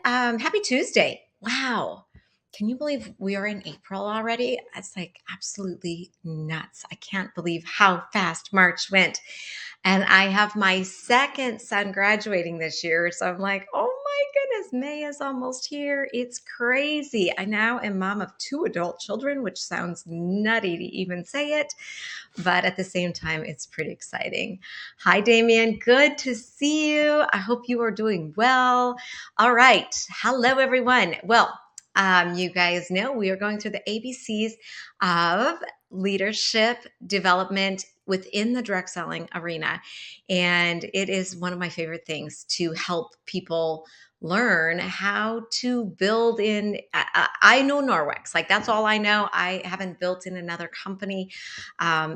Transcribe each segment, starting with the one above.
Happy Tuesday. Wow. Can you believe we are in April already? It's like absolutely nuts. I can't believe how fast March went. And I have my second son graduating this year. So I'm like, oh my goodness, May is almost here. It's crazy. I now am mom of two adult children, which sounds nutty to even say it, but at the same time, it's pretty exciting. Hi, Damien. Good to see you. I hope you are doing well. All right. Hello, everyone. Well, you guys know we are going through the ABCs of leadership development within the direct selling arena. And it is one of my favorite things to help people learn how to build in. I know Norwex, like that's all I know. I haven't built in another company.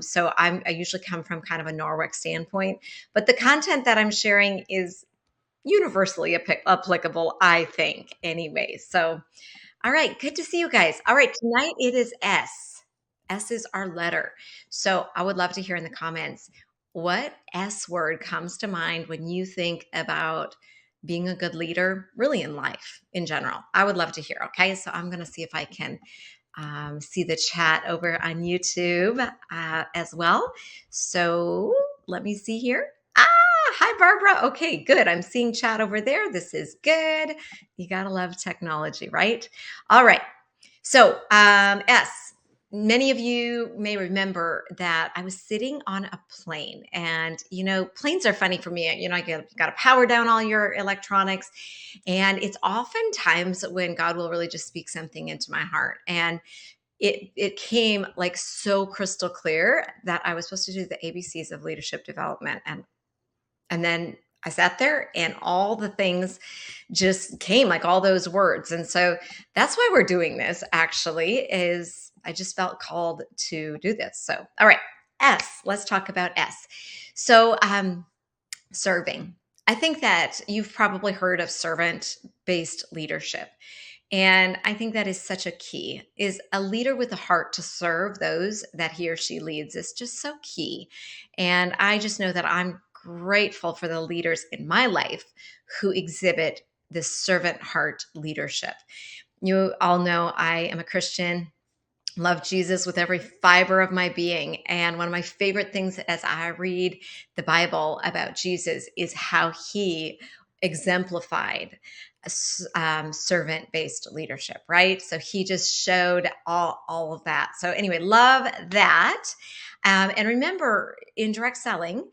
So I usually come from kind of a Norwex standpoint, but the content that I'm sharing is universally applicable, I think, anyway. So, all right, good to see you guys. All right, tonight it is S. S is our letter. So I would love to hear in the comments what S word comes to mind when you think about being a good leader, really in life in general. I would love to hear. Okay, so I'm going to see if I can see the chat over on YouTube as well. So let me see here. Hi, Barbara. Okay, good. I'm seeing chat over there. This is good. You got to love technology, right? All right. So, S, many of you may remember that I was sitting on a plane, and planes are funny for me. I got to power down all your electronics, and it's oftentimes when God will really just speak something into my heart. And it came like so crystal clear that I was supposed to do the ABCs of leadership development, and then I sat there and all the things just came, like all those words. And so that's why we're doing this, actually, is I just felt called to do this. So, all right, S, let's talk about S. So, serving. I think that you've probably heard of servant-based leadership. And I think that is such a key, is a leader with a heart to serve those that he or she leads is just so key. And I just know that I'm grateful for the leaders in my life who exhibit this servant heart leadership. You all know I am a Christian, love Jesus with every fiber of my being. And one of my favorite things as I read the Bible about Jesus is how he exemplified servant-based leadership, right? So he just showed all of that. So anyway, love that. And remember, in direct selling,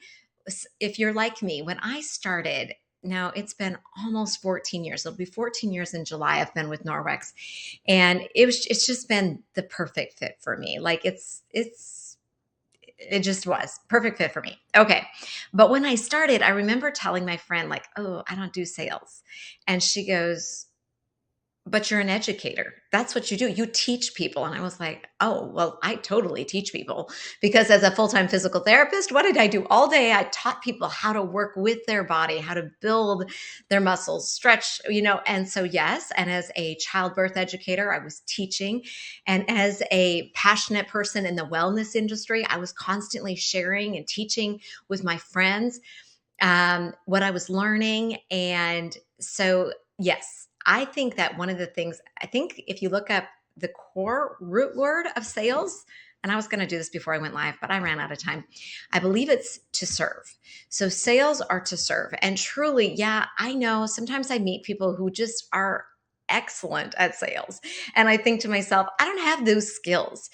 if you're like me, when I started, now it's been almost 14 years. It'll be 14 years in July. I've been with Norwex, and it's just been the perfect fit for me. Like it just was perfect fit for me. Okay. But when I started, I remember telling my friend, like, oh, I don't do sales. And she goes, but you're an educator. That's what you do. You teach people. And I was like, oh, well, I totally teach people, because as a full-time physical therapist, what did I do all day? I taught people how to work with their body, how to build their muscles, stretch, and so yes. And as a childbirth educator, I was teaching. And as a passionate person in the wellness industry, I was constantly sharing and teaching with my friends what I was learning. And so, yes, I think that one of the things, I think if you look up the core root word of sales, and I was going to do this before I went live, but I ran out of time. I believe it's to serve. So sales are to serve. And truly, yeah, I know sometimes I meet people who just are excellent at sales. And I think to myself, I don't have those skills,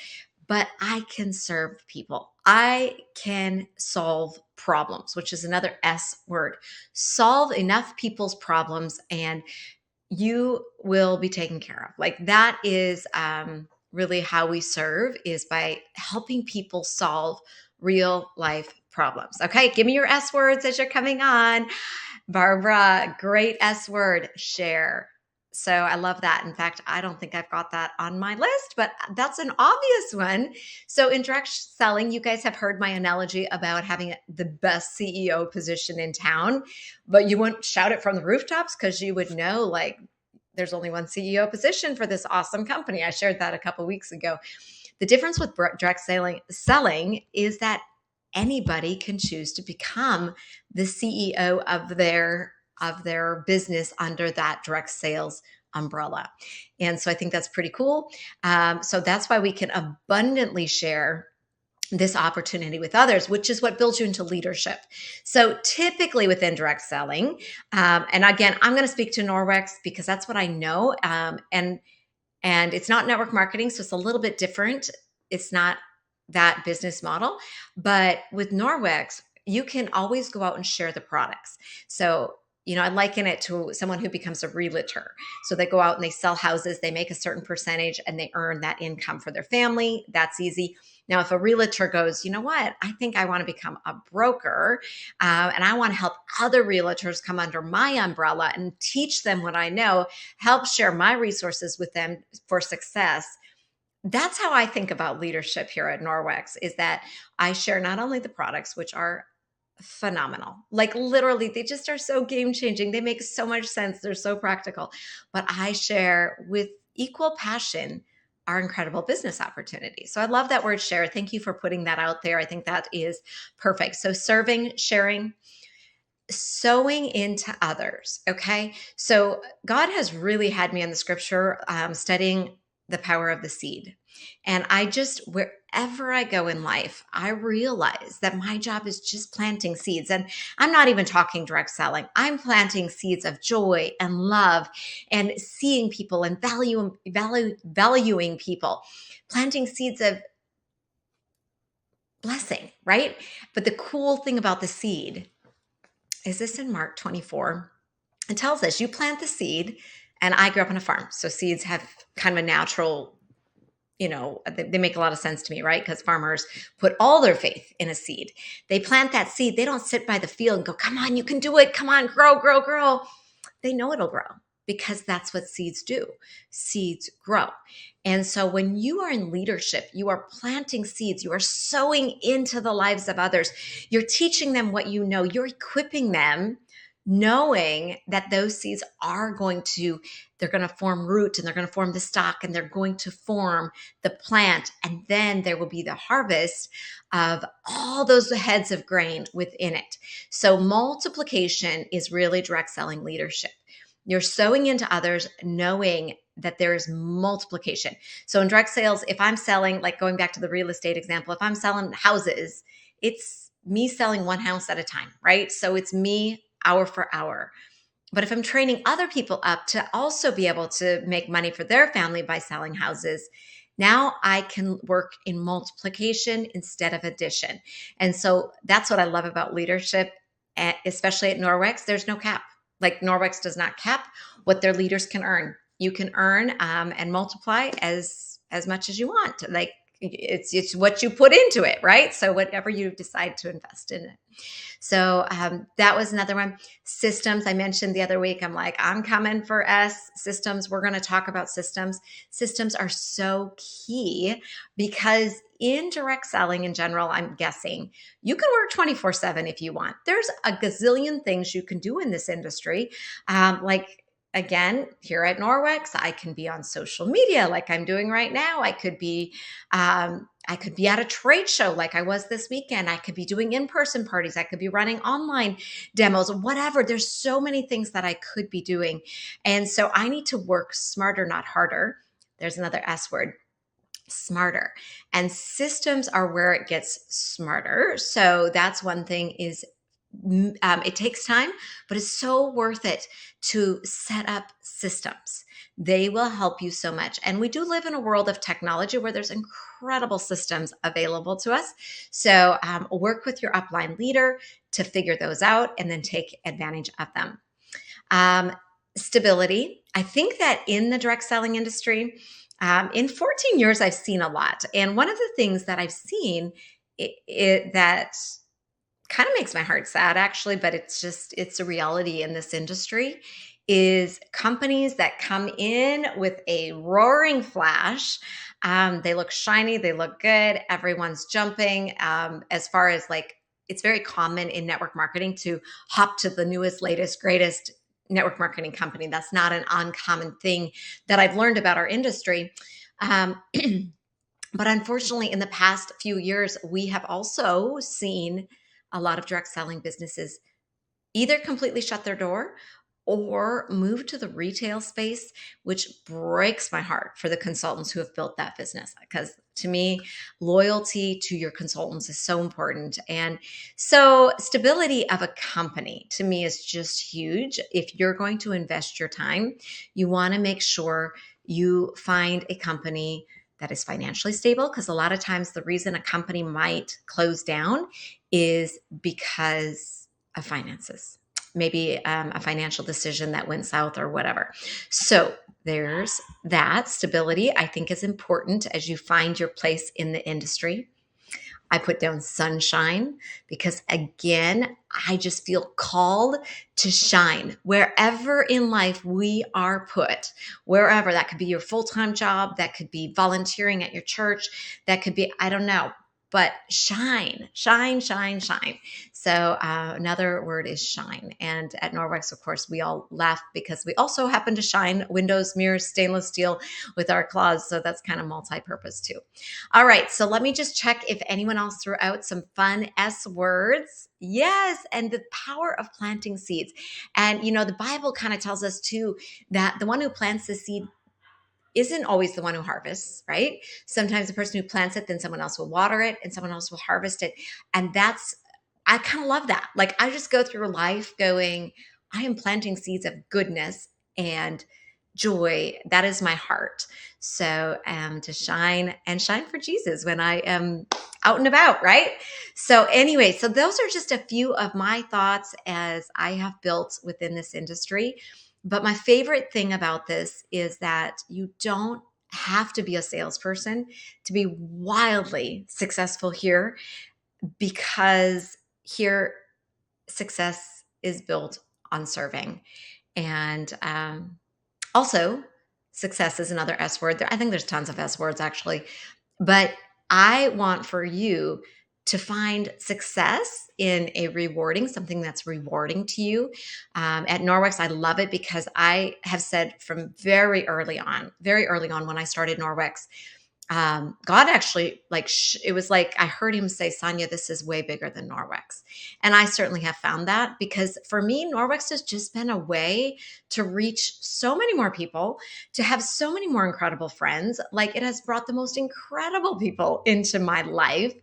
but I can serve people. I can solve problems, which is another S word. Solve enough people's problems and you will be taken care of. Like that is really how we serve, is by helping people solve real life problems. Okay, give me your S words as you're coming on. Barbara, great S word, share. So I love that. In fact, I don't think I've got that on my list, but that's an obvious one. So in direct selling, you guys have heard my analogy about having the best CEO position in town, but you wouldn't shout it from the rooftops because you would know, like, there's only one CEO position for this awesome company. I shared that a couple of weeks ago. The difference with direct selling is that anybody can choose to become the CEO of their of their business under that direct sales umbrella. And so I think that's pretty cool. So that's why we can abundantly share this opportunity with others, which is what builds you into leadership. So typically within direct selling, and again, I'm going to speak to Norwex because that's what I know, and it's not network marketing, so it's a little bit different. It's not that business model, but with Norwex, you can always go out and share the products. So I liken it to someone who becomes a realtor. So they go out and they sell houses, they make a certain percentage, and they earn that income for their family. That's easy. Now, if a realtor goes, you know what, I think I want to become a broker, and I want to help other realtors come under my umbrella and teach them what I know, help share my resources with them for success. That's how I think about leadership here at Norwex, is that I share not only the products, which are phenomenal, like literally they just are so game changing, they make so much sense, they're so practical, but I share with equal passion our incredible business opportunities. So I love that word share. Thank you for putting that out there. I think that is perfect. So serving, sharing, sowing into others. Okay. So God has really had me in the scripture, studying the power of the seed. And wherever I go in life, I realize that my job is just planting seeds. And I'm not even talking direct selling. I'm planting seeds of joy and love and seeing people and valuing people, planting seeds of blessing, right? But the cool thing about the seed is this in Mark 24. It tells us you plant the seed, and I grew up on a farm. So seeds have kind of a natural, they make a lot of sense to me, right? Because farmers put all their faith in a seed. They plant that seed. They don't sit by the field and go, come on, you can do it. Come on, grow, grow, grow. They know it'll grow because that's what seeds do. Seeds grow. And so when you are in leadership, you are planting seeds. You are sowing into the lives of others. You're teaching them what you know. You're equipping them, knowing that those seeds they're going to form root, and they're going to form the stock, and they're going to form the plant. And then there will be the harvest of all those heads of grain within it. So multiplication is really direct selling leadership. You're sowing into others, knowing that there is multiplication. So in direct sales, if I'm selling, like going back to the real estate example, if I'm selling houses, it's me selling one house at a time, right? So it's me hour for hour. But if I'm training other people up to also be able to make money for their family by selling houses, now I can work in multiplication instead of addition. And so that's what I love about leadership, especially at Norwex. There's no cap. Like Norwex does not cap what their leaders can earn. You can earn and multiply as much as you want. Like it's what you put into it, right? So whatever you decide to invest in it. So that was another one. Systems, I mentioned the other week. I'm like, I'm coming for systems. We're going to talk about systems. Systems are so key because in direct selling in general, I'm guessing you can work 24/7 if you want. There's a gazillion things you can do in this industry. Again, here at Norwex, I can be on social media like I'm doing right now. I could be at a trade show like I was this weekend. I could be doing in-person parties. I could be running online demos, whatever. There's so many things that I could be doing. And so I need to work smarter, not harder. There's another S word, smarter. And systems are where it gets smarter. So that's one thing is it takes time, but it's so worth it to set up systems. They will help you so much. And we do live in a world of technology where there's incredible systems available to us. So work with your upline leader to figure those out and then take advantage of them. Stability. I think that in the direct selling industry, in 14 years, I've seen a lot. And one of the things that I've seen that kind of makes my heart sad actually, but it's a reality in this industry, is companies that come in with a roaring flash. They look shiny, they look good, everyone's jumping. As far as like, it's very common in network marketing to hop to the newest, latest, greatest network marketing company. That's not an uncommon thing that I've learned about our industry. But unfortunately, in the past few years, we have also seen a lot of direct selling businesses either completely shut their door or move to the retail space, which breaks my heart for the consultants who have built that business. Because to me, loyalty to your consultants is so important. And so, stability of a company to me is just huge. If you're going to invest your time, you want to make sure you find a company that is financially stable. Because a lot of times, the reason a company might close down is because of finances, maybe a financial decision that went south or whatever. So there's that. Stability, I think, is important as you find your place in the industry. I put down sunshine because, again, I just feel called to shine wherever in life we are put, wherever. That could be your full time job, that could be volunteering at your church, that could be, I don't know, but shine, shine, shine, shine. So another word is shine. And at Norwex, of course, we all laugh because we also happen to shine windows, mirrors, stainless steel with our claws. So that's kind of multi-purpose too. All right, so let me just check if anyone else threw out some fun S words. Yes, and the power of planting seeds. And the Bible kind of tells us too that the one who plants the seed isn't always the one who harvests, right? Sometimes the person who plants it, then someone else will water it and someone else will harvest it. And I kind of love that. Like, I just go through life going, I am planting seeds of goodness and joy. That is my heart. So to shine and shine for Jesus when I am out and about, right? So anyway, so those are just a few of my thoughts as I have built within this industry. But my favorite thing about this is that you don't have to be a salesperson to be wildly successful here, because here success is built on serving. And also, success is another S word. I think there's tons of S words actually, but I want for you to find success in something that's rewarding to you. At Norwex, I love it because I have said from very early on when I started Norwex, God actually, it was like I heard him say, Sonia, this is way bigger than Norwex. And I certainly have found that, because for me, Norwex has just been a way to reach so many more people, to have so many more incredible friends. Like, it has brought the most incredible people into my life.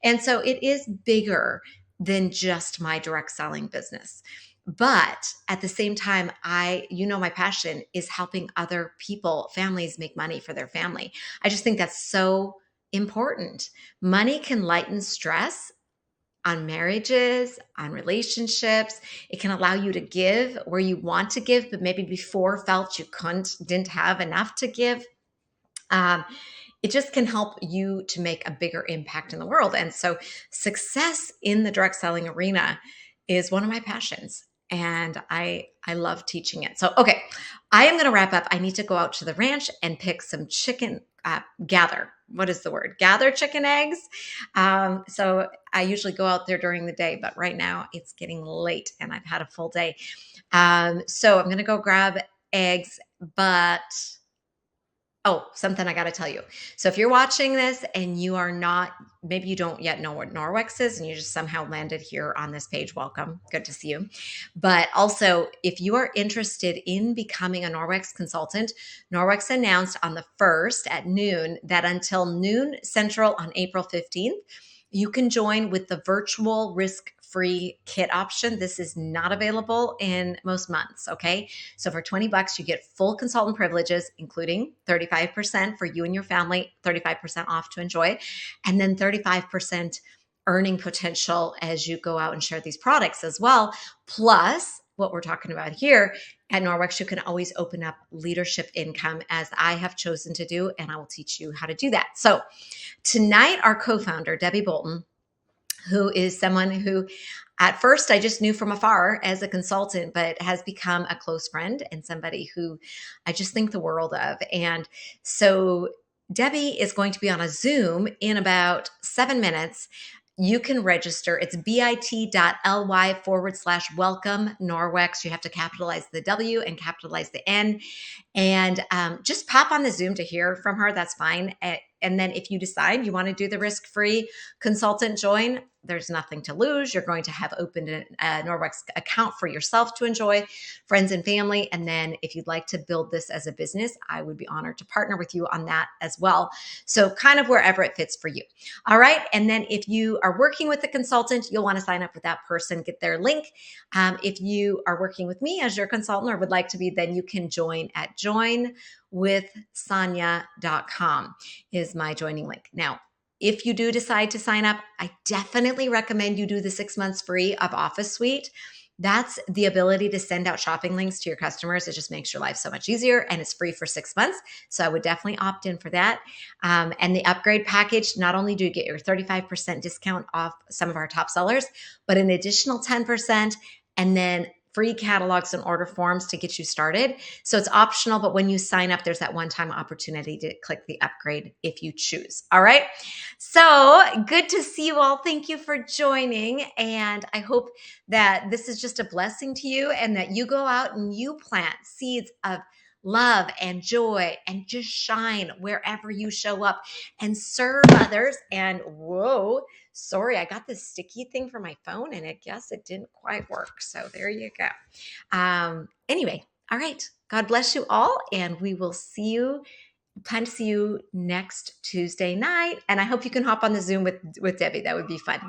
And so it is bigger than just my direct selling business. But at the same time, my passion is helping other people, families, make money for their family. I just think that's so important. Money can lighten stress on marriages, on relationships. It can allow you to give where you want to give, but maybe before felt you didn't have enough to give. It just can help you to make a bigger impact in the world. And so success in the direct selling arena is one of my passions. And I love teaching it. So, okay, I am going to wrap up. I need to go out to the ranch and pick some chicken, gather chicken eggs. So I usually go out there during the day, but right now it's getting late and I've had a full day. So I'm going to go grab eggs, but something I got to tell you. So if you're watching this and maybe you don't yet know what Norwex is and you just somehow landed here on this page, welcome. Good to see you. But also, if you are interested in becoming a Norwex consultant, Norwex announced on the 1st at noon that until noon Central on April 15th, you can join with the virtual risk-free kit option. This is not available in most months, okay? So for $20, you get full consultant privileges, including 35% for you and your family, 35% off to enjoy, and then 35% earning potential as you go out and share these products as well. Plus, what we're talking about here at Norwex, you can always open up leadership income, as I have chosen to do, and I will teach you how to do that. So tonight, our co-founder, Debbie Bolton, who is someone who at first I just knew from afar as a consultant, but has become a close friend and somebody who I just think the world of. And so Debbie is going to be on a Zoom in about 7 minutes. You can register. It's bit.ly/welcome Norwex. You have to capitalize the W and capitalize the N. And just pop on the Zoom to hear from her. That's fine. And then if you decide you want to do the risk-free consultant join, There's nothing to lose. You're going to have opened a Norwex account for yourself to enjoy, friends and family. And then if you'd like to build this as a business, I would be honored to partner with you on that as well. So kind of wherever it fits for you. All right. And then if you are working with a consultant, you'll want to sign up with that person, get their link. If you are working with me as your consultant or would like to be, then you can join at joinwithsonia.com is my joining link. Now, if you do decide to sign up, I definitely recommend you do the 6 months free of Office Suite. That's the ability to send out shopping links to your customers. It just makes your life so much easier, and it's free for 6 months. So I would definitely opt in for that. And the upgrade package, not only do you get your 35% discount off some of our top sellers, but an additional 10%, and then free catalogs and order forms to get you started. So it's optional, but when you sign up, there's that one-time opportunity to click the upgrade if you choose. All right. So good to see you all. Thank you for joining. And I hope that this is just a blessing to you and that you go out and you plant seeds of love and joy and just shine wherever you show up and serve others. And whoa, sorry, I got this sticky thing for my phone and I guess it didn't quite work. So there you go. Anyway, all right. God bless you all. And we will plan to see you next Tuesday night. And I hope you can hop on the Zoom with Debbie. That would be fun.